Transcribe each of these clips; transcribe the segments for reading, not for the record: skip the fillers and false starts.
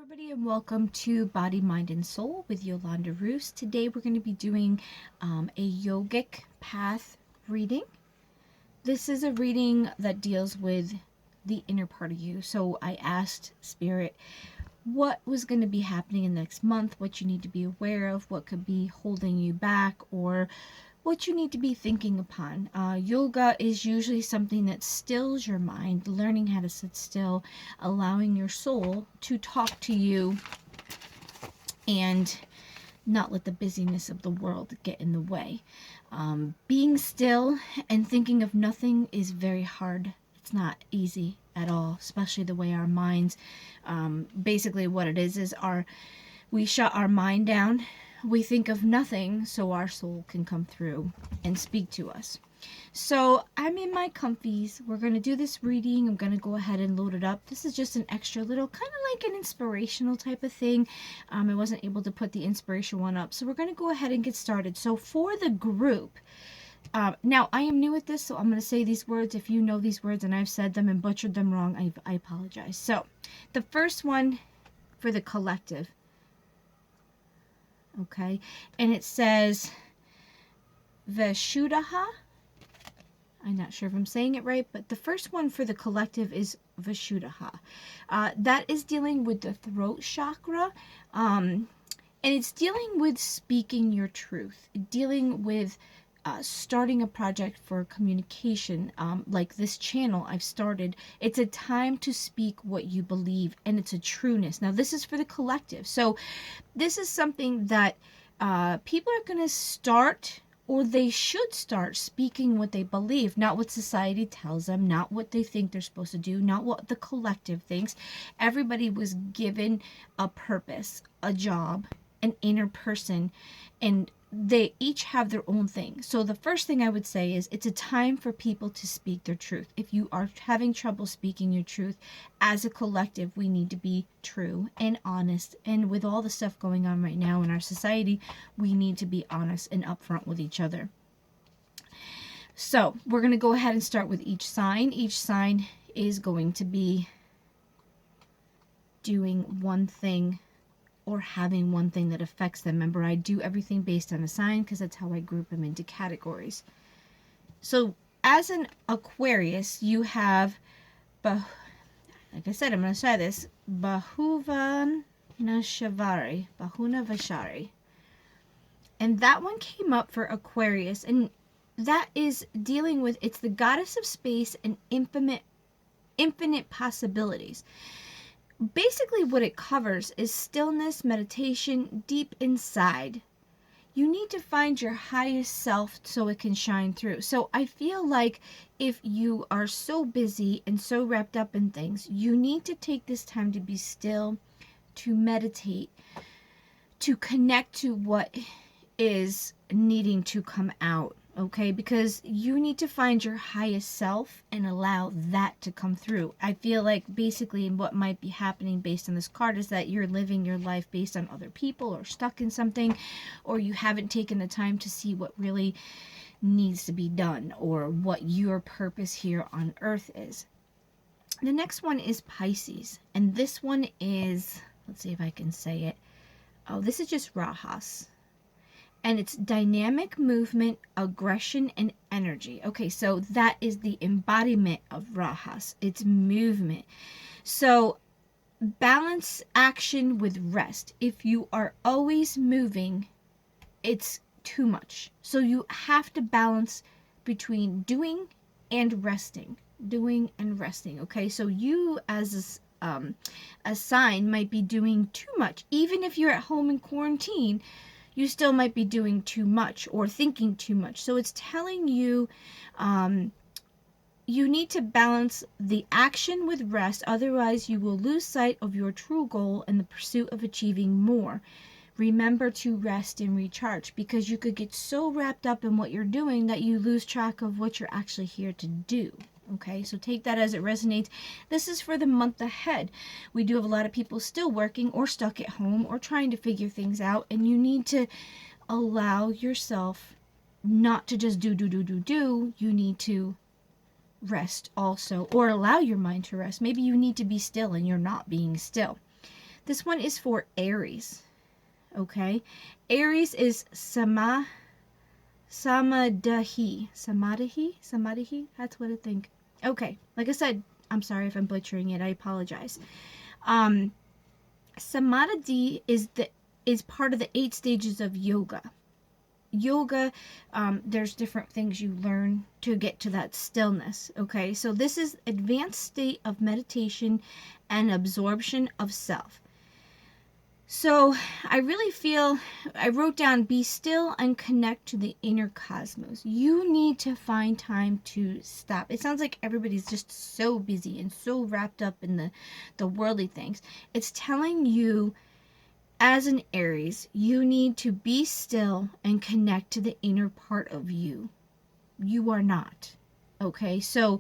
everybody, and welcome to Body, Mind, and Soul with Yolanda Roos. Today we're going to be doing a Yogic Path reading. This is a reading that deals with the inner part of you. So I asked Spirit what was going to be happening in the next month, what you need to be aware of, what could be holding you back, or what you need to be thinking upon. Yoga is usually something that stills your mind, learning how to sit still, allowing your soul to talk to you and not let the busyness of the world get in the way. Being still and thinking of nothing is very hard. It's not easy at all, especially the way our minds, basically what it is we shut our mind down. We think of nothing so our soul can come through and speak to us. So I'm in my comfies. We're going to do this reading. I'm going to go ahead and load it up. This is just an extra little, kind of like an inspirational type of thing. I wasn't able to put the inspiration one up. So we're going to go ahead and get started. So for the group, now I am new at this, so I'm going to say these words. If you know these words and I've said them and butchered them wrong, I apologize. So the first one for the collective. Okay, and it says Vishuddha. I'm not sure if I'm saying it right, but the first one for the collective is Vishuddha. That is dealing with the throat chakra, and it's dealing with speaking your truth, dealing with starting a project for communication, like this channel I've started. It's a time to speak what you believe, and it's a trueness. Now, this is for the collective. So this is something that people are going to start, or they should start speaking what they believe, not what society tells them, not what they think they're supposed to do, not what the collective thinks. Everybody was given a purpose, a job, an inner person, and they each have their own thing. So the first thing I would say is it's a time for people to speak their truth. If you are having trouble speaking your truth, as a collective, we need to be true and honest. And with all the stuff going on right now in our society, we need to be honest and upfront with each other. So we're going to go ahead and start with each sign. Each sign is going to be doing one thing or having one thing that affects them. Remember, I do everything based on a sign because that's how I group them into categories. So as an Aquarius, you have, like I said, I'm going to try this, Bahuna Vashari. And that one came up for Aquarius, and that is dealing with, it's the goddess of space and infinite possibilities. Basically what it covers is stillness, meditation, deep inside. You need to find your highest self so it can shine through. So I feel like if you are so busy and so wrapped up in things, you need to take this time to be still, to meditate, to connect to what is needing to come out. Okay, because you need to find your highest self and allow that to come through. I feel like basically what might be happening based on this card is that you're living your life based on other people or stuck in something, or you haven't taken the time to see what really needs to be done or what your purpose here on earth is. The next one is Pisces, and this one is, let's see if I can say it. Oh, this is just Rajas. And it's dynamic movement, aggression, and energy. Okay, so that is the embodiment of Rajas. It's movement. So balance action with rest. If you are always moving, it's too much. So you have to balance between doing and resting. Doing and resting. Okay, so you as a sign might be doing too much. Even if you're at home in quarantine, you still might be doing too much or thinking too much. So it's telling you you need to balance the action with rest. Otherwise, you will lose sight of your true goal in the pursuit of achieving more. Remember to rest and recharge, because you could get so wrapped up in what you're doing that you lose track of what you're actually here to do. Okay, so take that as it resonates. This is for the month ahead. We do have a lot of people still working or stuck at home or trying to figure things out, and you need to allow yourself not to just do. You need to rest also, or allow your mind to rest. Maybe you need to be still and you're not being still. This one is for Aries. Okay, Aries is Samadahi. That's what I think. Okay, like I said, I'm sorry if I'm butchering it. I apologize. Samadhi is part of the 8 stages of yoga. There's different things you learn to get to that stillness. Okay, so this is advanced state of meditation and absorption of self. So I really feel, I wrote down, be still and connect to the inner cosmos. You need to find time to stop. It sounds like everybody's just so busy and so wrapped up in the worldly things. It's telling you, as an Aries, you need to be still and connect to the inner part of you. You are not. Okay, so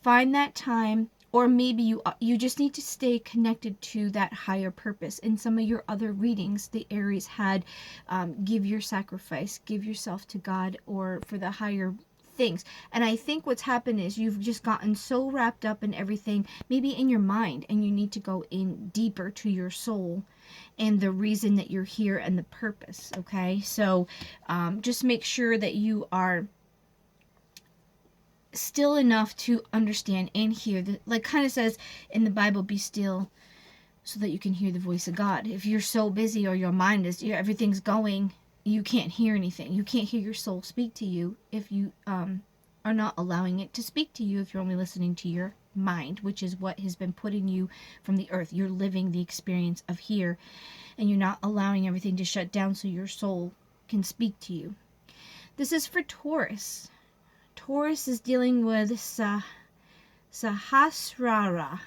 find that time. Or maybe you just need to stay connected to that higher purpose. In some of your other readings, the Aries had give your sacrifice, give yourself to God or for the higher things. And I think what's happened is you've just gotten so wrapped up in everything, maybe in your mind, and you need to go in deeper to your soul and the reason that you're here and the purpose. Okay, so just make sure that you are still enough to understand and hear that, like kind of says in the Bible, be still so that you can hear the voice of God. If you're so busy or your mind is, everything's going, you can't hear anything. You can't hear your soul speak to you if you are not allowing it to speak to you, if you're only listening to your mind, which is what has been put in you from the earth. You're living the experience of here, and you're not allowing everything to shut down so your soul can speak to you. This is for Taurus. Taurus is dealing with Sahasrara.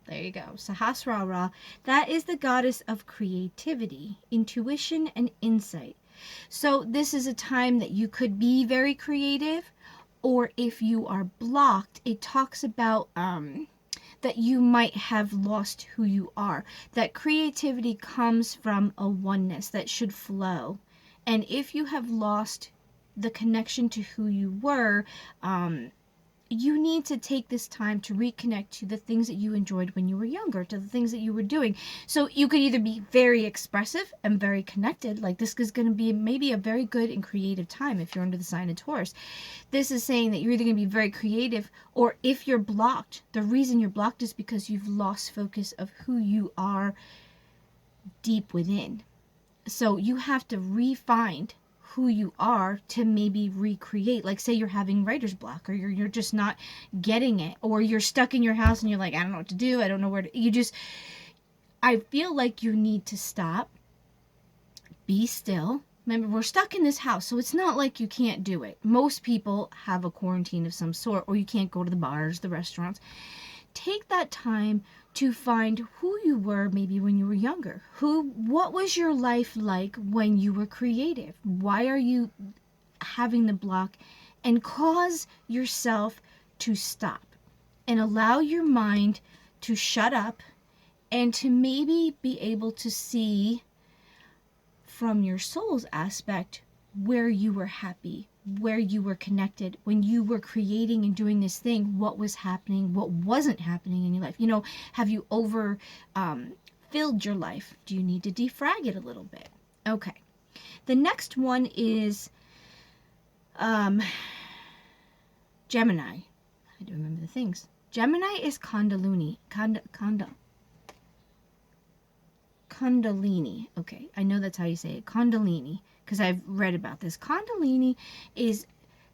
There you go, Sahasrara. That is the goddess of creativity, intuition, and insight. So this is a time that you could be very creative, or if you are blocked, it talks about that you might have lost who you are. That creativity comes from a oneness that should flow. And if you have lost the connection to who you were, you need to take this time to reconnect to the things that you enjoyed when you were younger, to the things that you were doing. So you could either be very expressive and very connected, like this is going to be maybe a very good and creative time if you're under the sign of Taurus. This is saying that you're either going to be very creative, or if you're blocked, the reason you're blocked is because you've lost focus of who you are deep within. So you have to re-find who you are to maybe recreate. Like say you're having writer's block, or you're just not getting it, or you're stuck in your house and you're like, I don't know what to do, I don't know where to, I feel like you need to stop, be still. Remember, we're stuck in this house, so it's not like you can't do it. Most people have a quarantine of some sort, or you can't go to the bars, the restaurants. Take that time to find who you were maybe when you were younger. What was your life like when you were creative? Why are you having the block? And cause yourself to stop and allow your mind to shut up and to maybe be able to see from your soul's aspect where you were happy, where you were connected, when you were creating and doing this thing, what was happening, what wasn't happening in your life. Have you over filled your life? Do you need to defrag it a little bit? Okay. The next one is Gemini. I do remember the things. Gemini is Kundalini. Kundalini. Okay, I know that's how you say it. Kundalini, because I've read about this. Kundalini is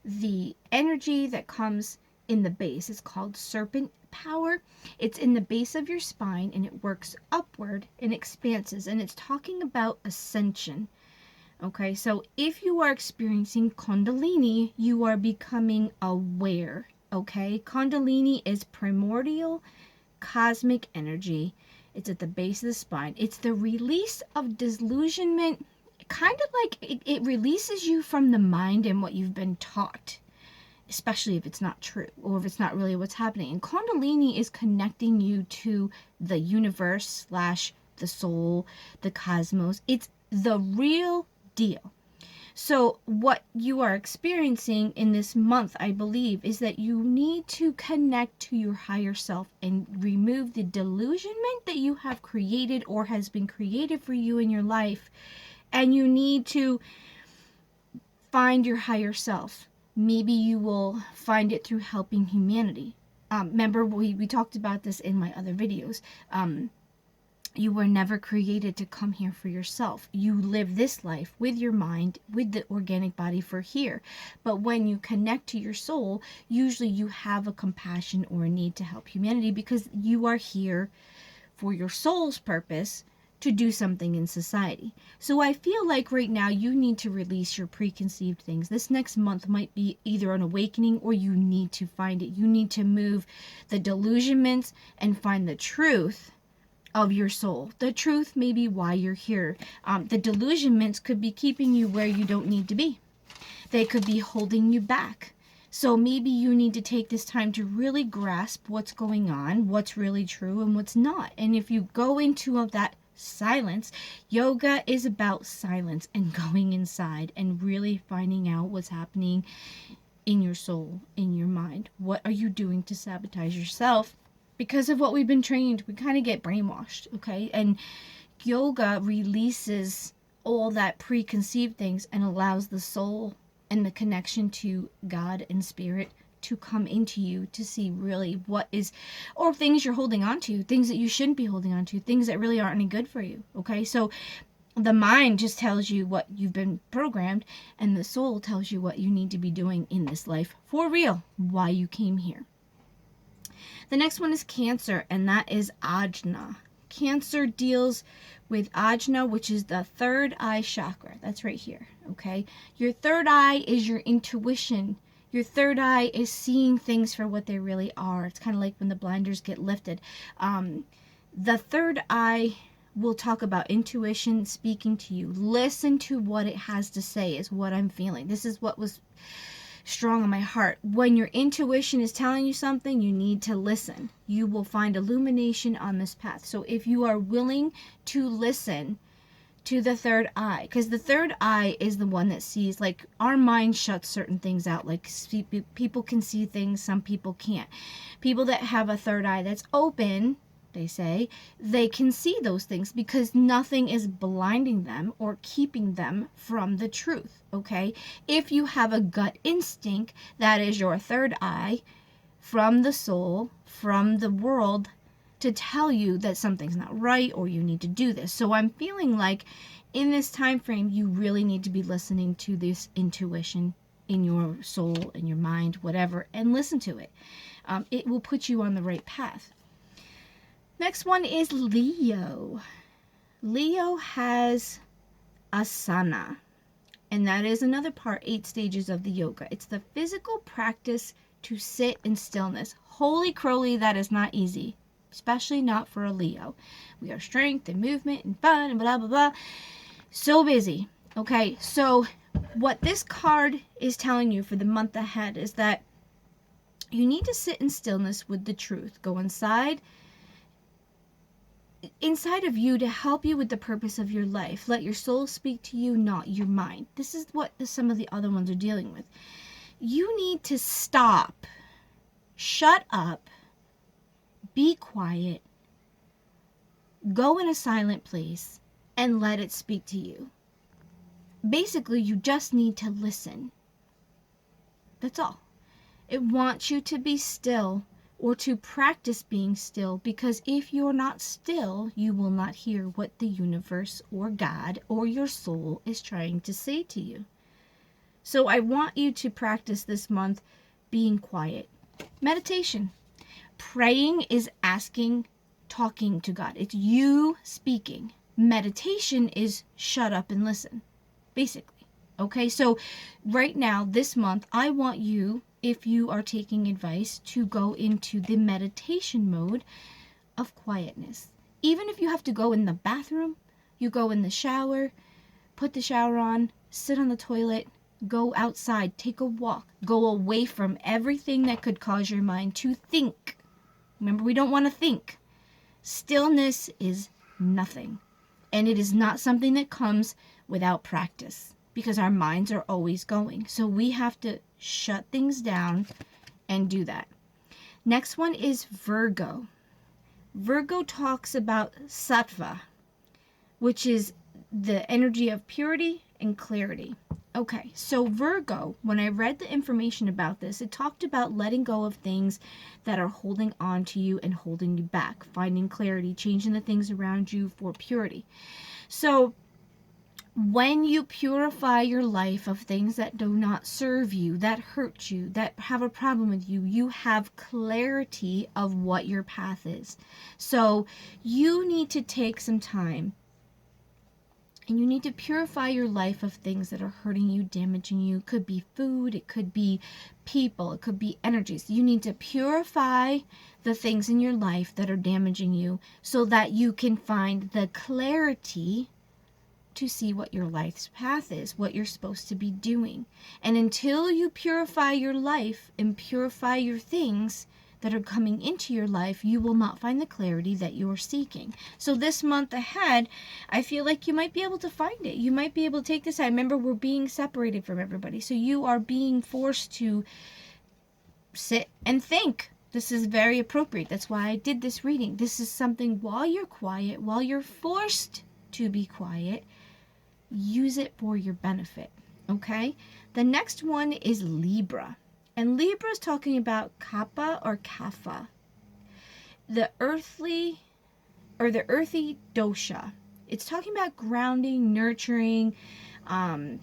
the energy that comes in the base. It's called serpent power. It's in the base of your spine, and it works upward and expanses, and it's talking about ascension. Okay, so if you are experiencing Kundalini, you are becoming aware. Okay, Kundalini is primordial cosmic energy. It's at the base of the spine. It's the release of disillusionment, kind of like it releases you from the mind and what you've been taught, especially if it's not true or if it's not really what's happening. And Kundalini is connecting you to the universe / the soul, the cosmos. It's the real deal. So what you are experiencing in this month, I believe, is that you need to connect to your higher self and remove the delusionment that you have created or has been created for you in your life. And you need to find your higher self. Maybe you will find it through helping humanity. Remember, we talked about this in my other videos. You were never created to come here for yourself. You live this life with your mind, with the organic body for here. But when you connect to your soul, usually you have a compassion or a need to help humanity because you are here for your soul's purpose to do something in society. So I feel like right now you need to release your preconceived things. This next month might be either an awakening or you need to find it. You need to move the delusionments and find the truth of your soul. The truth may be why you're here. The delusionments could be keeping you where you don't need to be. They could be holding you back. So maybe you need to take this time to really grasp what's going on, what's really true and what's not. And if you go into that silence, yoga is about silence and going inside and really finding out what's happening in your soul, in your mind. What are you doing to sabotage yourself? Because of what we've been trained, we kind of get brainwashed, okay? And yoga releases all that preconceived things and allows the soul and the connection to God and spirit to come into you to see really what is, or things you're holding on to, things that you shouldn't be holding on to, things that really aren't any good for you, okay? So the mind just tells you what you've been programmed, and the soul tells you what you need to be doing in this life for real, why you came here. The next one is Cancer, and that is Ajna. Cancer deals with Ajna, which is the third eye chakra. That's right here, okay? Your third eye is your intuition. Your third eye is seeing things for what they really are. It's kind of like when the blinders get lifted. The third eye will talk about intuition speaking to you. Listen to what it has to say is what I'm feeling. This is what was strong on my heart. When your intuition is telling you something, you need to listen. You will find illumination on this path. So if you are willing to listen to the third eye, because the third eye is the one that sees, like, our mind shuts certain things out. Like, people can see things, some people can't. People that have a third eye that's open, they say, they can see those things because nothing is blinding them or keeping them from the truth, okay? If you have a gut instinct, that is your third eye from the soul, from the world, to tell you that something's not right or you need to do this. So I'm feeling like in this time frame, you really need to be listening to this intuition in your soul, in your mind, whatever, and listen to it. It will put you on the right path. Next one is Leo. Leo has asana, and that is another part, 8 stages of the yoga. It's the physical practice to sit in stillness. Holy crowly, that is not easy, especially not for a Leo. We are strength and movement and fun and blah, blah, blah. So busy. Okay, so what this card is telling you for the month ahead is that you need to sit in stillness with the truth. Go inside of you to help you with the purpose of your life. Let your soul speak to you, not your mind. This is what some of the other ones are dealing with. You need to stop, shut up, be quiet, go in a silent place, and let it speak to you. Basically, you just need to listen. That's all. It wants you to be still, or to practice being still, because if you're not still, you will not hear what the universe or God or your soul is trying to say to you. So I want you to practice this month being quiet. Meditation. Praying is asking, talking to God. It's you speaking. Meditation is shut up and listen, basically. Okay, so right now, this month, I want you, if you are taking advice, to go into the meditation mode of quietness. Even if you have to go in the bathroom, you go in the shower, put the shower on, sit on the toilet, go outside, take a walk, go away from everything that could cause your mind to think. Remember, we don't want to think. Stillness is nothing. And it is not something that comes without practice. because our minds are always going. So we have to shut things down and do that. Next one is Virgo. Virgo talks about sattva, which is the energy of purity and clarity. Okay, so Virgo, when I read the information about this, it talked about letting go of things that are holding on to you and holding you back, finding clarity, changing the things around you for purity. So when you purify your life of things that do not serve you, that hurt you, that have a problem with you, you have clarity of what your path is. So you need to take some time and you need to purify your life of things that are hurting you, damaging you. It could be food, it could be people, it could be energies. You need to purify the things in your life that are damaging you so that you can find the clarity to see what your life's path is, what you're supposed to be doing. And until you purify your life and purify your things that are coming into your life, you will not find the clarity that you're seeking. So this month ahead, I feel like you might be able to find it. You might be able to take this. I remember we're being separated from everybody. So you are being forced to sit and think. This is very appropriate. That's why I did this reading. This is something while you're quiet, while you're forced to be quiet, use it for your benefit. Okay? The next one is Libra. And Libra is talking about kapha or kapha, the earthly or the earthy dosha. It's talking about grounding, nurturing, and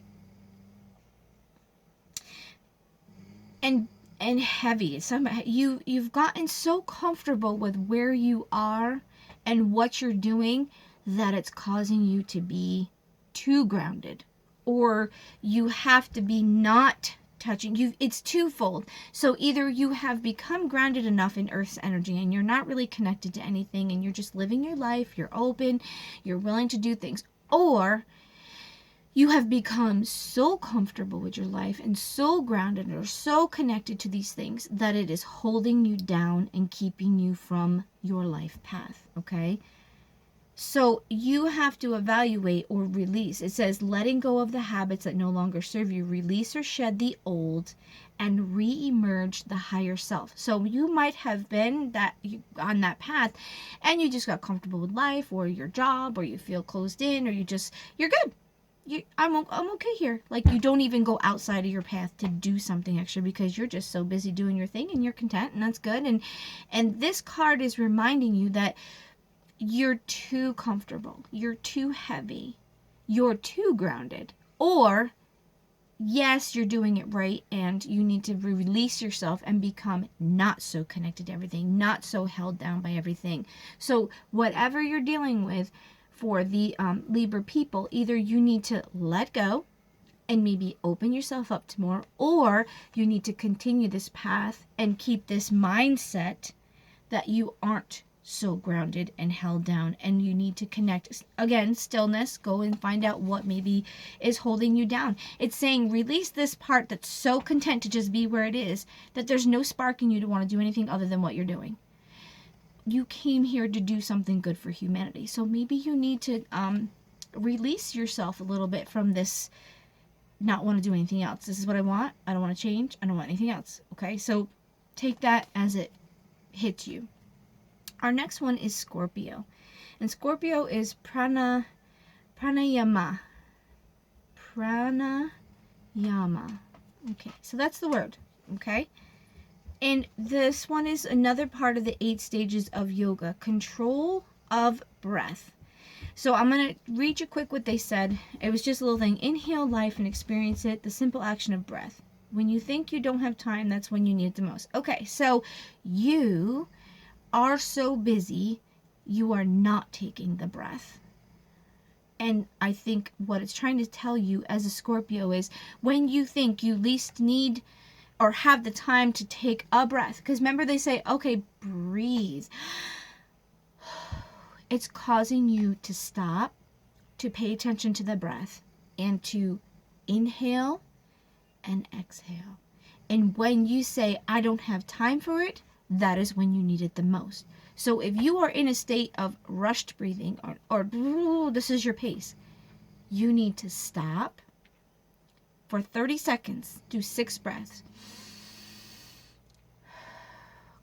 heavy. You've gotten so comfortable with where you are and what you're doing that it's causing you to be too grounded, or you have to be not touching you. It's twofold. So either you have become grounded enough in Earth's energy and you're not really connected to anything and you're just living your life, you're open, you're willing to do things, or you have become so comfortable with your life and so grounded or so connected to these things that it is holding you down and keeping you from your life path. Okay? So you have to evaluate or release. It says letting go of the habits that no longer serve you. Release or shed the old and re-emerge the higher self. So you might have been on that path and you just got comfortable with life or your job, or you feel closed in, or you're good. I'm okay here. Like, you don't even go outside of your path to do something extra because you're just so busy doing your thing and you're content, and that's good. And this card is reminding you that you're too comfortable, you're too heavy, you're too grounded, or yes, you're doing it right and you need to release yourself and become not so connected to everything, not so held down by everything. So whatever you're dealing with for the Libra people, either you need to let go and maybe open yourself up to more, or you need to continue this path and keep this mindset that you aren't so grounded and held down, and you need to connect. Again, stillness. Go and find out what maybe is holding you down. It's saying release this part that's so content to just be where it is that there's no spark in you to want to do anything other than what you're doing. You came here to do something good for humanity, so maybe you need to release yourself a little bit from this not want to do anything else. This is what I want. I don't want to change. I don't want anything else. Okay, so take that as it hits you. Our next one is Scorpio. And Scorpio is pranayama. Pranayama. Okay, so that's the word. Okay? And this one is another part of the 8 stages of yoga. Control of breath. So I'm going to read you quick what they said. It was just a little thing. Inhale life and experience it. The simple action of breath. When you think you don't have time, that's when you need it the most. Okay, so you are so busy, you are not taking the breath. And I think what it's trying to tell you as a Scorpio is when you think you least need or have the time to take a breath, because remember they say, okay, breathe. It's causing you to stop, to pay attention to the breath, and to inhale and exhale. And when you say, I don't have time for it, that is when you need it the most. So if you are in a state of rushed breathing or this is your pace, you need to stop, for 30 seconds. Do 6 breaths.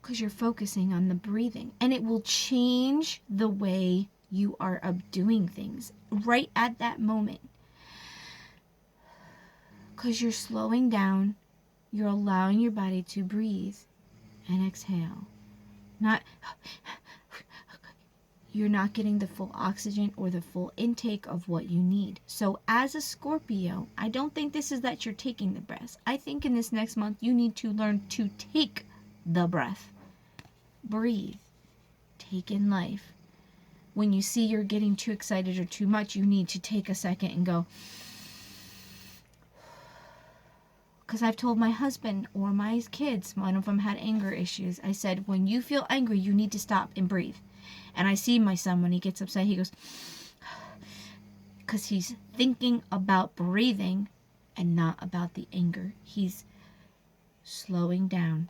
Because you're focusing on the breathing. And it will change the way you are doing things right at that moment. Because you're slowing down. You're allowing your body to breathe and exhale. You're not getting the full oxygen or the full intake of what you need. So as a Scorpio, I don't think this is that you're taking the breaths. I think in this next month, you need to learn to take the breath. Breathe. Take in life. When you see you're getting too excited or too much, you need to take a second and go. Because I've told my husband or my kids, one of them had anger issues, I said, when you feel angry, you need to stop and breathe. And I see my son, when he gets upset, he goes, because he's thinking about breathing and not about the anger. He's slowing down.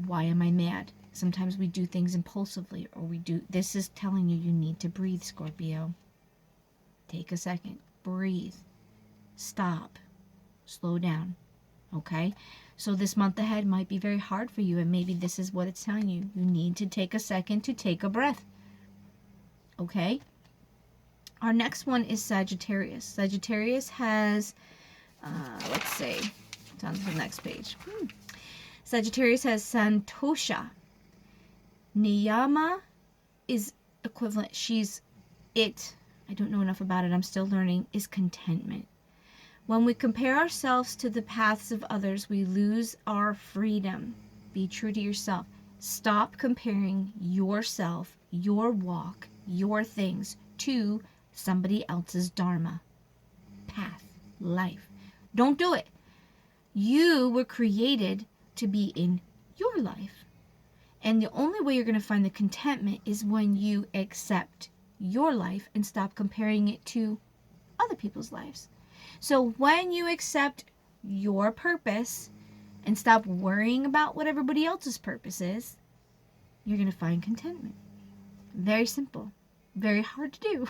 Why am I mad? Sometimes we do things impulsively, or this is telling you need to breathe, Scorpio. Take a second. Breathe. Stop. Slow down. Okay? So this month ahead might be very hard for you, and maybe this is what it's telling you. You need to take a second to take a breath. Okay? Our next one is Sagittarius. Sagittarius has, let's see, it's on the next page. Sagittarius has Santosha. Niyama is equivalent. She's it. I don't know enough about it. I'm still learning. Is contentment. When we compare ourselves to the paths of others, we lose our freedom. Be true to yourself. Stop comparing yourself, your walk, your things to somebody else's dharma, path, life. Don't do it. You were created to be in your life. And the only way you're going to find the contentment is when you accept your life and stop comparing it to other people's lives. So when you accept your purpose and stop worrying about what everybody else's purpose is, you're going to find contentment. Very simple. Very hard to do.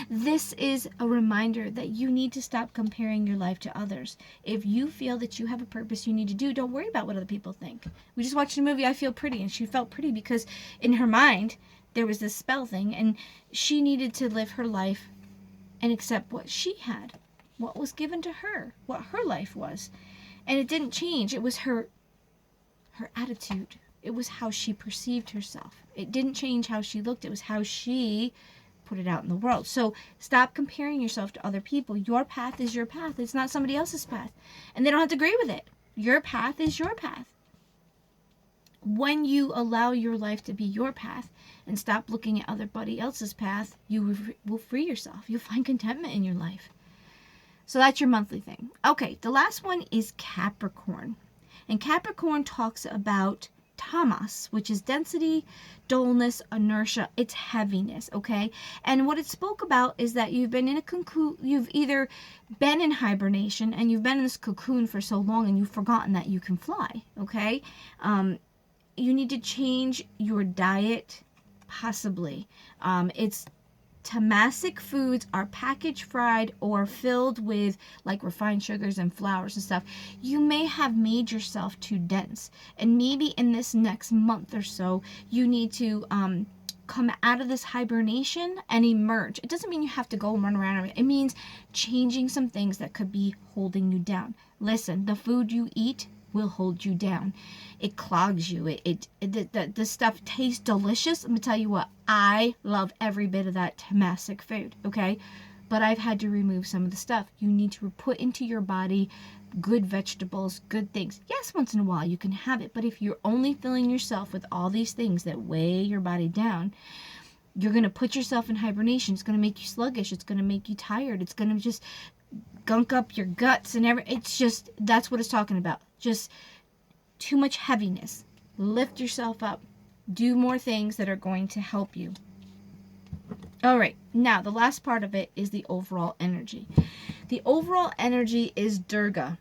This is a reminder that you need to stop comparing your life to others. If you feel that you have a purpose you need to do, don't worry about what other people think. We just watched a movie, I Feel Pretty, and she felt pretty because in her mind there was this spell thing, and she needed to live her life and accept what she had, what was given to her, what her life was. And it didn't change. It was her attitude. It was how she perceived herself. It didn't change how she looked. It was how she put it out in the world. So stop comparing yourself to other people. Your path is your path. It's not somebody else's path. And they don't have to agree with it. Your path is your path. When you allow your life to be your path and stop looking at everybody else's path, you will free yourself. You'll find contentment in your life. So that's your monthly thing. Okay, the last one is Capricorn. And Capricorn talks about tamas, which is density, dullness, inertia. It's heaviness, okay? And what it spoke about is that you've been in a cocoon. You've either been in hibernation and you've been in this cocoon for so long and you've forgotten that you can fly, okay? You need to change your diet, possibly. It's tamasic foods are packaged fried or filled with like refined sugars and flours and stuff. You may have made yourself too dense, and maybe in this next month or so you need to come out of this hibernation and emerge. It doesn't mean you have to go and run around. It means changing some things that could be holding you down. Listen, the food you eat will hold you down. It clogs you. The stuff tastes delicious. Let me tell you what, I love every bit of that tamasic food, okay? But I've had to remove some of the stuff. You need to put into your body good vegetables, good things. Yes, once in a while you can have it, but if you're only filling yourself with all these things that weigh your body down, you're going to put yourself in hibernation. It's going to make you sluggish. It's going to make you tired. It's going to just gunk up your guts and it's just, that's what it's talking about. Just too much heaviness. Lift yourself up. Do more things that are going to help you. All right. Now, the last part of it is the overall energy. The overall energy is Durga,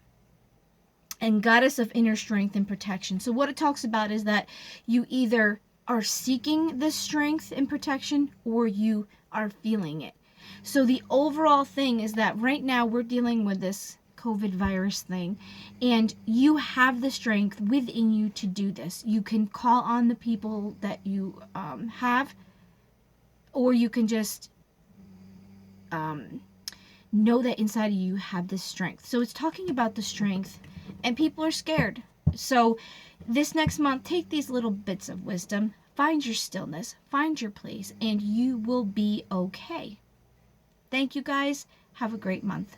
and goddess of inner strength and protection. So what it talks about is that you either are seeking this strength and protection or you are feeling it. So the overall thing is that right now we're dealing with this COVID virus thing, and you have the strength within you to do this. You can call on the people that you have, or you can just know that inside of you have this strength. So it's talking about the strength, and people are scared. So this next month, take these little bits of wisdom, find your stillness, find your place, and you will be okay. Thank you guys. Have a great month.